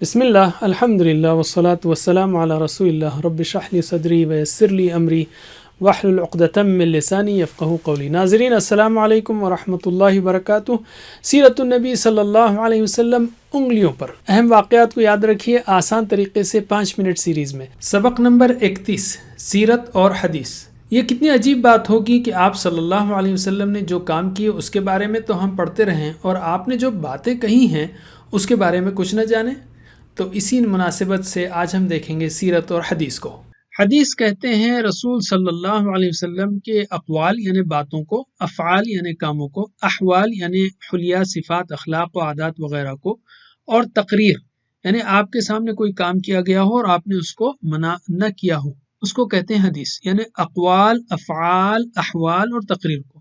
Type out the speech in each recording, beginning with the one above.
بسم اللہ الحمد للہ والصلاة والسلام علی رسول اللہ رب اشرح لی صدری ویسر لی امری واحلل عقدۃ من لسانی یفقہوا قولی۔ ناظرین السلام علیکم ورحمۃ اللہ وبرکاتہ۔ سیرت النبی صلی اللہ علیہ وسلم انگلیوں پر اہم واقعات کو یاد رکھیے آسان طریقے سے 5 منٹ سیریز میں۔ سبق نمبر 31، سیرت اور حدیث۔ یہ کتنی عجیب بات ہوگی کہ آپ صلی اللہ علیہ وسلم نے جو کام کیے اس کے بارے میں تو ہم پڑھتے رہیں اور آپ نے جو باتیں کہی ہیں اس کے بارے میں کچھ نہ جانیں۔ تو اسی مناسبت سے آج ہم دیکھیں گے سیرت اور حدیث کو۔ حدیث کہتے ہیں رسول صلی اللہ علیہ وسلم کے اقوال یعنی باتوں کو، افعال یعنی کاموں کو، احوال یعنی حلیہ صفات اخلاق و عادات وغیرہ کو، اور تقریر یعنی آپ کے سامنے کوئی کام کیا گیا ہو اور آپ نے اس کو منع نہ کیا ہو، اس کو کہتے ہیں حدیث، یعنی اقوال، افعال، احوال اور تقریر کو۔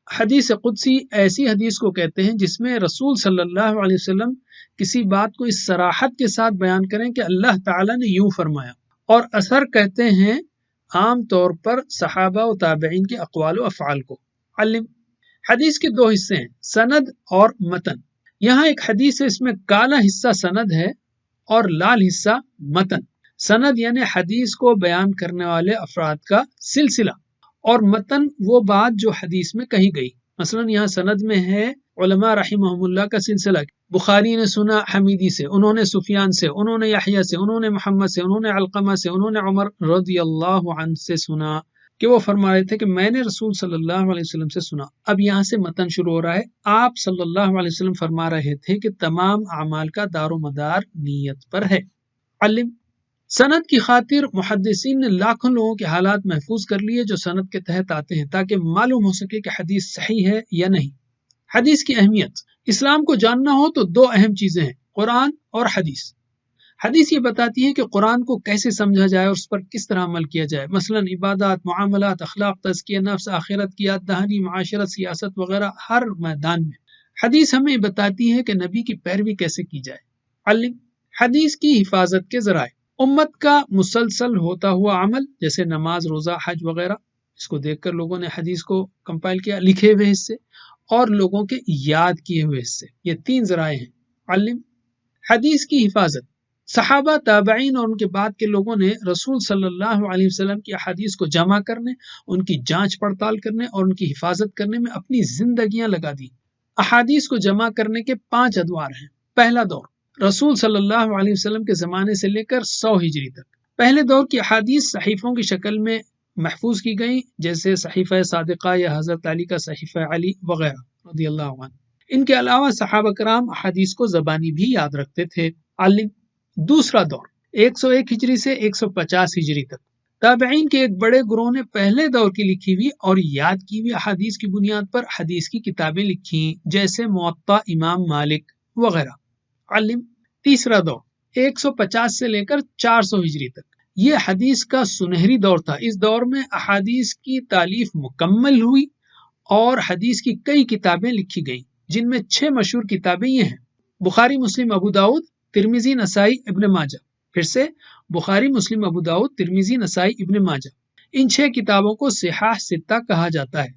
حدیث قدسی ایسی حدیث کو کہتے ہیں جس میں رسول صلی اللہ علیہ وسلم کسی بات کو اس صراحت کے ساتھ بیان کریں کہ اللہ تعالیٰ نے یوں فرمایا، اور اثر کہتے ہیں عام طور پر صحابہ و تابعین کے اقوال و افعال کو۔ حدیث کے 2 حصے ہیں، سند اور متن۔ یہاں ایک حدیث ہے، اس میں کالا حصہ سند ہے اور لال حصہ متن۔ سند یعنی حدیث کو بیان کرنے والے افراد کا سلسلہ، اور متن وہ بات جو حدیث میں کہی گئی۔ مثلا یہاں سند میں ہے علماء رحمہم اللہ کا سلسلہ، بخاری نے سنا حمیدی سے، انہوں نے سفیان سے، انہوں نے یحییٰ سے، انہوں نے محمد سے، انہوں نے علقمہ سے، انہوں نے عمر رضی اللہ عنہ سے سنا کہ وہ فرما رہے تھے کہ میں نے رسول صلی اللہ علیہ وسلم سے سنا۔ اب یہاں سے متن شروع ہو رہا ہے۔ آپ صلی اللہ علیہ وسلم فرما رہے تھے کہ تمام اعمال کا دار و مدار نیت پر ہے۔ سند کی خاطر محدثین نے لاکھوں لوگوں کے حالات محفوظ کر لیے جو سند کے تحت آتے ہیں تاکہ معلوم ہو سکے کہ حدیث صحیح ہے یا نہیں۔ حدیث کی اہمیت، اسلام کو جاننا ہو تو 2 اہم چیزیں ہیں، قرآن اور حدیث۔ حدیث یہ بتاتی ہے کہ قرآن کو کیسے سمجھا جائے اور اس پر کس طرح عمل کیا جائے، مثلا عبادات، معاملات، اخلاق، تزکیہ نفس، آخرت کی یاد دہانی، معاشرت، سیاست وغیرہ ہر میدان میں۔ حدیث ہمیں بتاتی ہے کہ نبی کی پیروی کیسے کی جائے۔ حدیث کی حفاظت کے ذرائع، امت کا مسلسل ہوتا ہوا عمل جیسے نماز، روزہ، حج وغیرہ، اس کو دیکھ کر لوگوں نے حدیث کو کمپائل کیا، لکھے ہوئے حصے اور لوگوں کے یاد کیے ہوئے حصے، یہ 3 ذرائع ہیں۔ حدیث کی حفاظت، صحابہ، تابعین اور ان کے بعد کے لوگوں نے رسول صلی اللہ علیہ وسلم کی احادیث کو جمع کرنے، ان کی جانچ پڑتال کرنے اور ان کی حفاظت کرنے میں اپنی زندگیاں لگا دی۔ احادیث کو جمع کرنے کے 5 ادوار ہیں۔ پہلا دور رسول صلی اللہ علیہ وسلم کے زمانے سے لے کر 100 ہجری تک۔ پہلے دور کی احادیث صحیفوں کی شکل میں محفوظ کی گئی، جیسے صحیفہ صادقہ یا حضرت علی کا صحیفہ علی وغیرہ رضی اللہ عنہ۔ ان کے علاوہ صحابہ کرام احادیث کو زبانی بھی یاد رکھتے تھے۔ دوسرا دور 101 ہجری سے 150 ہجری تک، تابعین کے ایک بڑے گروہ نے پہلے دور کی لکھی ہوئی اور یاد کی ہوئی احادیث کی بنیاد پر حدیث کی کتابیں لکھی، جیسے موطا امام مالک وغیرہ۔ تیسرا دور 150 سے لے کر 400 ہجری تک، یہ حدیث کا سنہری دور تھا۔ اس دور میں احادیث کی تالیف مکمل ہوئی اور حدیث کی کئی کتابیں لکھی گئیں، جن میں 6 مشہور کتابیں یہ ہیں: بخاری، مسلم، ابو داؤد، ترمذی، نسائی، ابن ماجہ۔ پھر سے بخاری، مسلم، ابو داؤد، ترمذی، نسائی، ابن ماجہ۔ ان 6 کتابوں کو صحاح 6 کہا جاتا ہے۔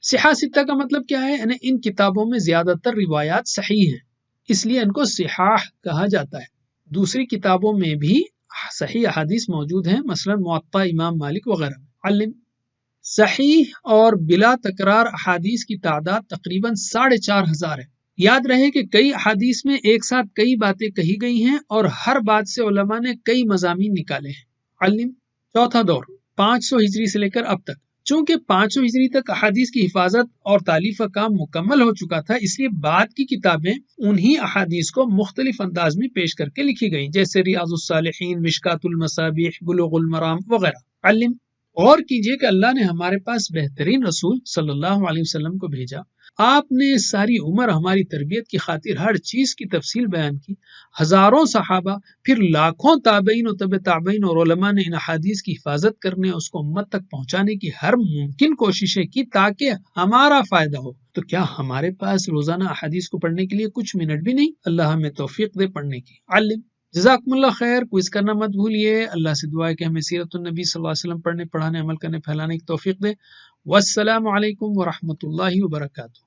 صحاح 6 کا مطلب کیا ہے؟ یعنی ان کتابوں میں زیادہ تر روایات صحیح ہیں، اس لیے ان کو صحاح کہا جاتا ہے۔ دوسری کتابوں میں بھی صحیح احادیث موجود ہیں، مثلا موطا امام مالک وغیرہ۔ صحیح اور بلا تکرار احادیث کی تعداد تقریباً 4,500 ہے۔ یاد رہے کہ کئی احادیث میں ایک ساتھ کئی باتیں کہی گئی ہیں اور ہر بات سے علماء نے کئی مضامین نکالے ہیں۔ چوتھا دور 500 ہجری سے لے کر اب تک، چونکہ 500 ہجری تک احادیث کی حفاظت اور تالیف کا کام مکمل ہو چکا تھا، اس لیے بعد کی کتابیں انہی احادیث کو مختلف انداز میں پیش کر کے لکھی گئیں، جیسے ریاض الصالحین، مشکات المصابیح، بلوغ المرام وغیرہ۔ غور کیجئے کہ اللہ نے ہمارے پاس بہترین رسول صلی اللہ علیہ وسلم کو بھیجا، آپ نے ساری عمر ہماری تربیت کی خاطر ہر چیز کی تفصیل بیان کی، ہزاروں صحابہ، پھر لاکھوں تابعین و تبع تابعین اور علماء نے ان احادیث کی حفاظت کرنے، اس کو امت تک پہنچانے کی ہر ممکن کوششیں کی تاکہ ہمارا فائدہ ہو۔ تو کیا ہمارے پاس روزانہ احادیث کو پڑھنے کے لیے کچھ منٹ بھی نہیں؟ اللہ ہمیں توفیق دے پڑھنے کی۔ جزاکم اللہ خیر۔ کوئز کرنا مت بھولیے۔ اللہ سے دعا ہے کہ ہمیں سیرت النبی صلی اللہ علیہ وسلم پڑھنے، پڑھانے، عمل کرنے، پھیلانے کی توفیق دے۔ والسلام علیکم ورحمۃ اللہ وبرکاتہ۔